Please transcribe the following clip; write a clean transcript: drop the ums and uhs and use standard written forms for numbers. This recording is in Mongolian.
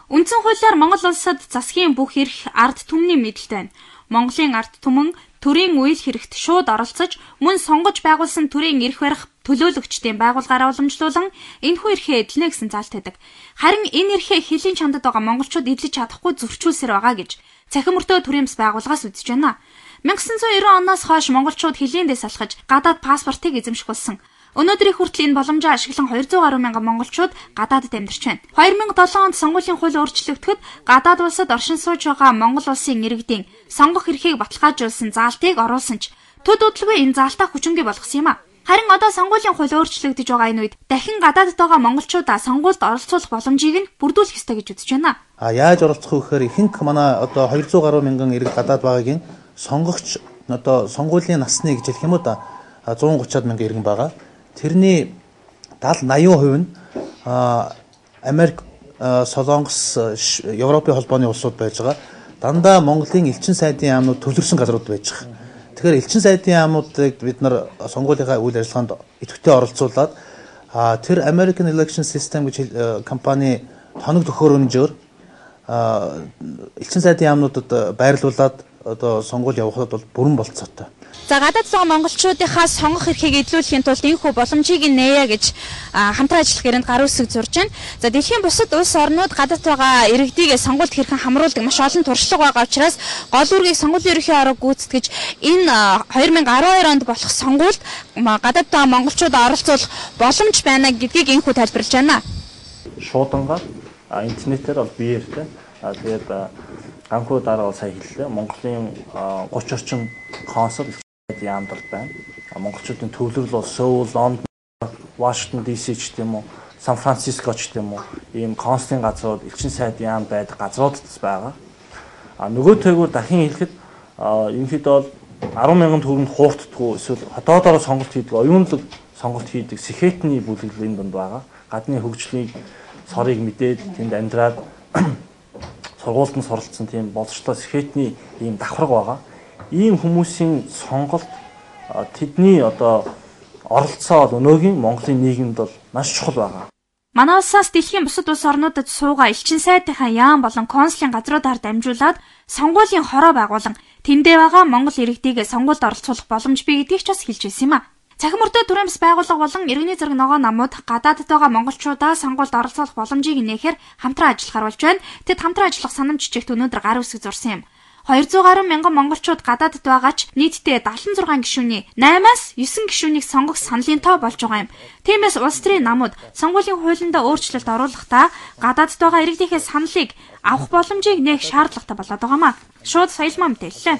Үндсэн хуулиар Монгол улсад засгийн бүх эрх ард түмний мэдэлд байна. Монголын ард түмэн төрийн үйл хэрэгт шууд оролцож, мөн сонгож байгуулсан төрийн эрх барих төлөөлөгчдийн байгууллагаараа уламжлуулан энэхүү эрхээ эдлэнэ гэсэн заалт байдаг. Харин энэ эрхээ хэлийн чандад байгаа монголчууд эдлэж чадахгүй зөрчүүлсээр байгаа гэж цахим мөртөө төрийн бас байгууллагаас үзэж байна. 1990 оноос хойш монголчууд хэлийн дэс алхаж гадаад паспортыг эзэмшүүлсэн. Өнөөдрийн хүртэл энэ боломжоо ашиглан 200 гаруй мянган монголчууд гадаадд амьдарч байна. 2007 онд сонгуулийн хууль өөрчлөгдөхөд гадаад улсад оршин сууж байгаа Монгол улсын иргэдийн сонгох эрхийг баталгаажуулсан заалтыг оруулсан ч төд удалгүй энэ заалтаа хүчингүй болгосон юм а. Харин одоо сонгуулийн хууль өөрчлөгдөж байгаа энэ үед дахин гадаадд байгаа монголчуудаа сонгуульд оролцуулах боломжийг нь бүрдүүлэх ёстой гэж үзэж байна. Яаж оролцох вэ гэхээр ихэнх манай одоо 200 гаруй мянган иргэд гадаад байгаагийн сонгогч одоо сонгуулийн насны гэж хэлэх юм уу да 130-аад мянган иргэн байгаа. Тэрний 70-80% нь Америк, Солонгос, Европын холбооны улсууд байж байгаа. Дандаа Монголын элчин сайдын яамнууд төвлөрсөн газрууд байж байгаа. Тэгэхээр элчин сайдын яамнуудыг бид нар сонгуулийнхаа үйл ажиллагаанд идэвхтэй оролцуулаад тэр American Election System гэж компани хоног төхөөрөмжөөр элчин сайдын яамнуудад байрлуулад одоо сонгуул явахад бол бүрэн болцоотой. За гадаад байгаа монголчуудынхаа сонгох эрхийг эдлүүлэхийн тулд энэхүү боломжийг нээе гэж хамтран ажиллах гэрээнд гар үсэг зурж байна. За дэлхийн бусад улс орнууд гадаад байгаа иргэдийг сонгуульд хэрхэн хамруулдаг маш олон туршлага байгаа учраас гол үүргийг сонгуулийн ерөнхий арга гүйцэтгэж энэ 2012 онд болох сонгуульд гадаад байгаа монголчууд оролцуулах боломж байна гэдгийг энэхүү тайлбарлаж байна. Шуудангаар интернетээр бол биеэртэй. Тэгээд анхуу дараа сая хэллээ. Монголын 30 орчим консул яамдал байна. Монголчуудын төвлөрөл бол Сөүл, Лондон, Вашингтон DC ч гэдэм үү, Сан Франциско ч гэдэм үү, ийм консулын газрууд, элчин сайд яам байдаг газруудад байгаа. Нөгөө тойгоор дахин хэлэхэд ерөнхийдөө бол 10,000 төгрөнд хуурддаггүй эсвэл хотоодороо сонголт хийдэг, оюунлаг сонголт хийдэг сэхэтний бүлэглэл энэ донд байгаа. Гадны хөгжлийн сорыг мэдээд тэнд амьдраад сургуультанд суралцсан тийм боловсролтой сэхэтний ийм давхарга байгаа. Ийм хүмүүсийн сонголт тэдний одоо оролцоо өнөөгийн Монголын нийгэмд бол маш чухал байгаа. Манай улсаас дэлхийн бусад улс орнуудад суугаа элчин сайдынхаа яам болон консулын газруудаар дамжуулаад сонгуулийн хороо байгуулан тэндээ байгаа Монгол иргэдийг сонгуульд оролцуулах боломж бий гэдгийг ч бас хэлж байсан юм а. Цахим мөртөө төрийн бас байгууллага болон иргэний зэрэг ногоо намууд гадаадд байгаа монголчуудаа сонгуульд оролцуулах боломжийг нээхээр хамтран ажиллахаар болж байна. Тэд хамтран ажиллах санамж жижигт өнөөдөр гар үсэг зурсан юм. 200 гаруй мянган монголчууд гадаадд байгаа ч нийтдээ 76 гишүүний 8-аас 9 гишүүнийг сонгох саналын тоо болж байгаа юм. Тиймээс улс төрийн намууд сонгуулийн хуулинд өөрчлөлт оруулахдаа гадаадд байгаа иргэдийнхээ саналыг авах боломжийг нээх шаардлагатай болоод байгаа юм а. Шууд соёлмаа мэдээллээ.